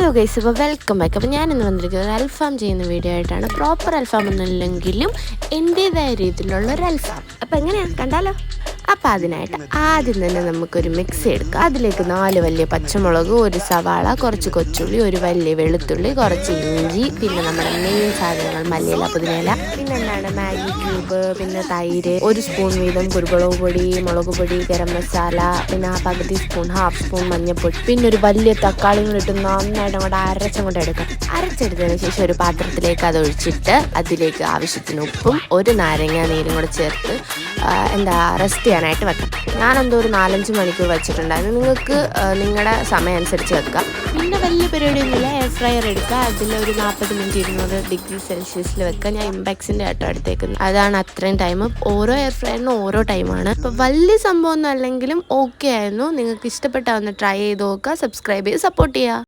Hello guys, ഇപ്പോൾ welcome back. അപ്പോൾ ഞാനിന്ന് വന്നിരിക്കുന്നത് അൽഫാം ചെയ്യുന്ന വീഡിയോ ആയിട്ടാണ്. പ്രോപ്പർ അൽഫാം ഒന്നുമില്ലെങ്കിലും എൻ്റേതായ രീതിയിലുള്ള ഒരു അൽഫാം. അപ്പോൾ എങ്ങനെയാണ് കണ്ടാലോ? അപ്പോൾ അതിനായിട്ട് ആദ്യം തന്നെ നമുക്കൊരു മിക്സി എടുക്കാം. അതിലേക്ക് 4 വലിയ പച്ചമുളക്, ഒരു സവാള, കുറച്ച് കൊച്ചുള്ളി, ഒരു വലിയ വെളുത്തുള്ളി, കുറച്ച് ഇഞ്ചി, പിന്നെ നമ്മുടെ മെയിൻ സാധനങ്ങൾ മല്ലിയില, പുതിനയില, പിന്നെ എന്താണ് മാഗി ക്യൂബ്, പിന്നെ തൈര്, 1 സ്പൂൺ വീതം കുരുമുളക് പൊടി, മുളക് പൊടി, ഗരം മസാല, പിന്നെ പകുതി സ്പൂൺ, ഹാഫ് സ്പൂൺ മഞ്ഞൾപ്പൊടി, പിന്നെ ഒരു വലിയ തക്കാളി കൂടി ഇട്ട് നന്നായിട്ട് അങ്ങോട്ട് അരച്ചങ്ങോട്ട് എടുക്കാം. അരച്ചെടുത്തതിന് ശേഷം ഒരു പാത്രത്തിലേക്ക് അത് ഒഴിച്ചിട്ട് അതിലേക്ക് ആവശ്യത്തിന് ഉപ്പും ഒരു നാരങ്ങ നീരും കൂടെ ചേർത്ത് റെസ്റ്റ് ചെയ്യാനായിട്ട് വെക്കാം. ഞാനെന്തോ ഒരു 4-5 മണിക്കൂർ വെച്ചിട്ടുണ്ടായിരുന്നു. നിങ്ങൾക്ക് നിങ്ങളുടെ സമയം അനുസരിച്ച് വെക്കാം. പിന്നെ വലിയ പരിപാടിയൊന്നുമില്ല. എയർ ഫ്രയർ എടുക്കുക, അതിലൊരു 40 മിനിറ്റ് 200 ഡിഗ്രി സെൽഷ്യസിൽ വെക്കുക. ഞാൻ ഇംപാക്സിൻ്റെ ആട്ടോ എടുത്തേക്കുന്നത്. അതാണ് അത്രയും ടൈം. ഓരോ എയർ ഫ്രയറിനും ഓരോ ടൈമാണ്. ഇപ്പോൾ വലിയ സംഭവമൊന്നും അല്ലെങ്കിലും ഓക്കെ ആയിരുന്നു. നിങ്ങൾക്ക് ഇഷ്ടപ്പെട്ടാൽ ഒന്ന് ട്രൈ ചെയ്ത് നോക്കുക. സബ്സ്ക്രൈബ് ചെയ്ത് സപ്പോർട്ട് ചെയ്യുക.